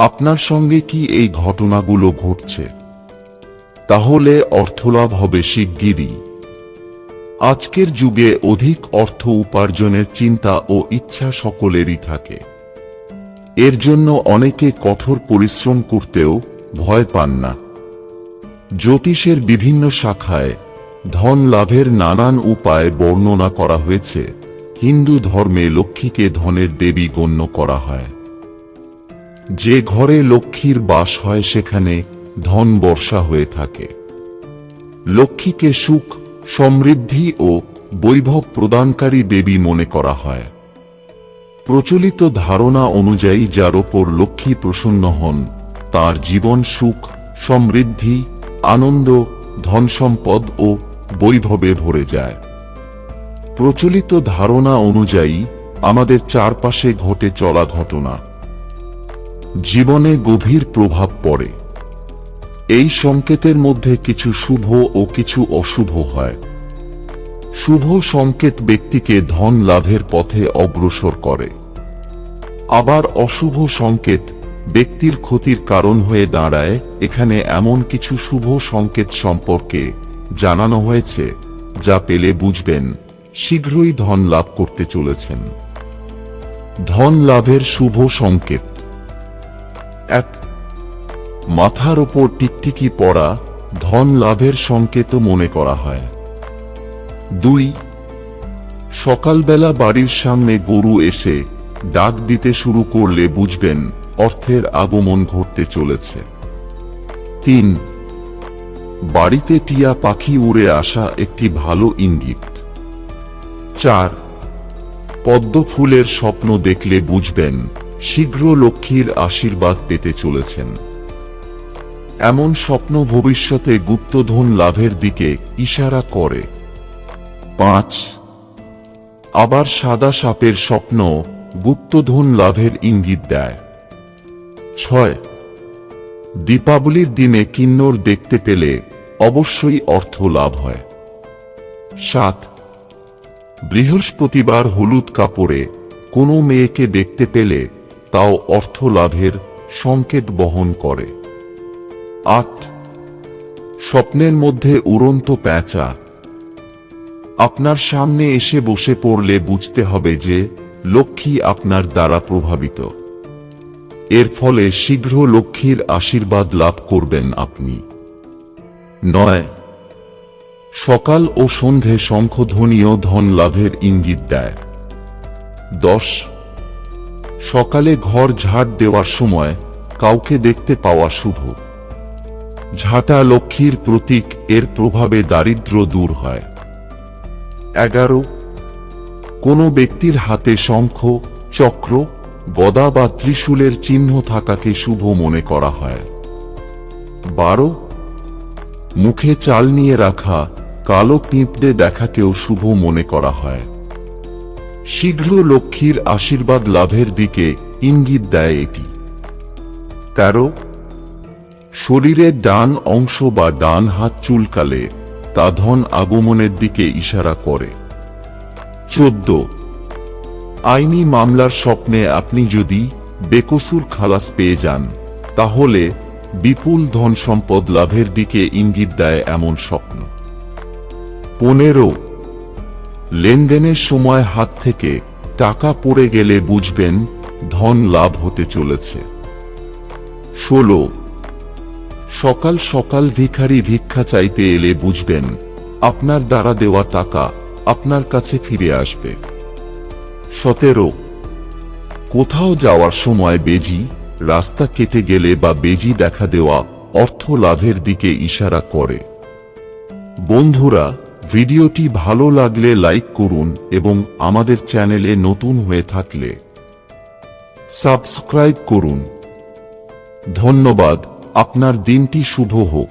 আপনার সঙ্গে কি এই ঘটনাগুলো ঘটছে? তাহলে অর্থলাভ হবে শিগগিরই। আজকের যুগে অধিক অর্থ উপার্জনের চিন্তা ও ইচ্ছা সকলেরই থাকে। এর জন্য অনেকে কঠোর পরিশ্রম করতেও ভয় পান না। জ্যোতিষের বিভিন্ন শাখায় ধন লাভের নানান উপায় বর্ণনা করা হয়েছে। হিন্দু ধর্মে লক্ষ্মীকে ধনের দেবী গণ্য করা হয়। যে ঘরে লক্ষ্মীর বাস হয় সেখানে ধন বর্ষা হয়ে থাকে। লক্ষ্মীকে সুখ, সমৃদ্ধি ও বৈভব প্রদানকারী দেবী মনে করা হয়। প্রচলিত ধারণা অনুযায়ী যার ওপর লক্ষ্মী প্রসন্ন হন তার জীবন সুখ, সমৃদ্ধি, আনন্দ, ধন সম্পদ ও বৈভবে ভরে যায়। প্রচলিত ধারণা অনুযায়ী আমাদের চারপাশে ঘটে চলা ঘটনা জীবনে গভীর প্রভাব পড়ে। এই সংকেতের মধ্যে কিছু শুভ ও কিছু অশুভ হয়। শুভ সংকেত ব্যক্তিকে ধন লাভের পথে অগ্রসর করে, আবার অশুভ সংকেত ব্যক্তির ক্ষতির কারণ হয়ে দাঁড়ায়। এখানে এমন কিছু শুভ সংকেত সম্পর্কে জানানো হয়েছে যা পেলে বুঝবেন শীঘ্রই ধন লাভ করতে চলেছেন। ধন লাভের শুভ সংকেত: 1. মাথার ওপর টিকটিকি পড়া ধন লাভের সংকেত মনে করা হয়। 2. সকালবেলা বাড়ির সামনে গরু এসে ডাক দিতে শুরু করলে বুঝবেন অর্থের আগমন ঘটতে চলেছে। 3. বাড়িতে টিয়া পাখি উড়ে আসা একটি ভালো ইঙ্গিত। 4. পদ্ম ফুলের স্বপ্ন দেখলে বুঝবেন শীঘ্র লক্ষ্মীর আশীর্বাদ পেতে চলেছেন। এমন স্বপ্ন ভবিষ্যতে গুপ্তধন লাভের দিকে ইশারা করে। 5. আবার সাদা সাপের স্বপ্ন গুপ্তধন লাভের ইঙ্গিত দেয়। 6. দীপাবলির দিনে কিন্নর দেখতে পেলে অবশ্যই অর্থ লাভ হয়। 7. বৃহস্পতিবার হলুদ কাপড়ে কোনো মেয়েকে দেখতে পেলে তাও অর্থ লাভের সংকেত বহন করে। 8. স্বপ্নের মধ্যে উড়ন্ত পেঁচা আপনার সামনে এসে বসে পড়লে বুঝতে হবে যে লক্ষ্মী আপনার দ্বারা প্রভাবিত। এর ফলে শীঘ্র লক্ষ্মীর আশীর্বাদ লাভ করবেন আপনি। 9. সকাল ও সন্ধে শঙ্খধ্বনিও ধন লাভের ইঙ্গিত দেয়। 10. সকালে ঘর ঝাড় দেওয়ার সময় কাউকে দেখতে পাওয়া শুভ। ঝাঁটা লক্ষ্মীর প্রতীক, এর প্রভাবে দারিদ্র্য দূর হয়। 11. কোনো ব্যক্তির হাতে শঙ্খ, চক্র, গদা বা ত্রিশূলের চিহ্ন থাকাকে শুভ মনে করা হয়। 12. মুখে চাল নিয়ে রাখা কালো পিঁপড়ে দেখাকেও শুভ মনে করা হয়। শীঘ্র লক্ষ্মীর আশীর্বাদ লাভের দিকে ইঙ্গিত দেয় এটি। 13. শরীরের ডান অংশ বা ডান হাত চুলকালে তা ধন আগমনের দিকে ইশারা করে। 14. আইনি মামলার স্বপ্নে আপনি যদি বেকসুর খালাস পেয়ে যান তাহলে বিপুল ধন সম্পদ লাভের দিকে ইঙ্গিত দেয় এমন স্বপ্ন। 15. লেনদেনের সময় হাত থেকে টাকা পড়ে গেলে বুঝবেন ধন লাভ হতে চলেছে। 16. সকাল সকাল ভিখারি ভিক্ষা চাইতে এলে বুঝবেন আপনার দ্বারা দেওয়া টাকা আপনার কাছে ফিরে আসবে। 17. কোথাও যাওয়ার সময় বেজি রাস্তা কেটে গেলে বা বেজি দেখা দেওয়া অর্থ লাভের দিকে ইশারা করে। বন্ধুরা, ভিডিওটি ভালো লাগলে লাইক করুন এবং আমাদের চ্যানেলে নতুন হয়ে থাকলে সাবস্ক্রাইব করুন। ধন্যবাদ। আপনার দিনটি শুভ হোক।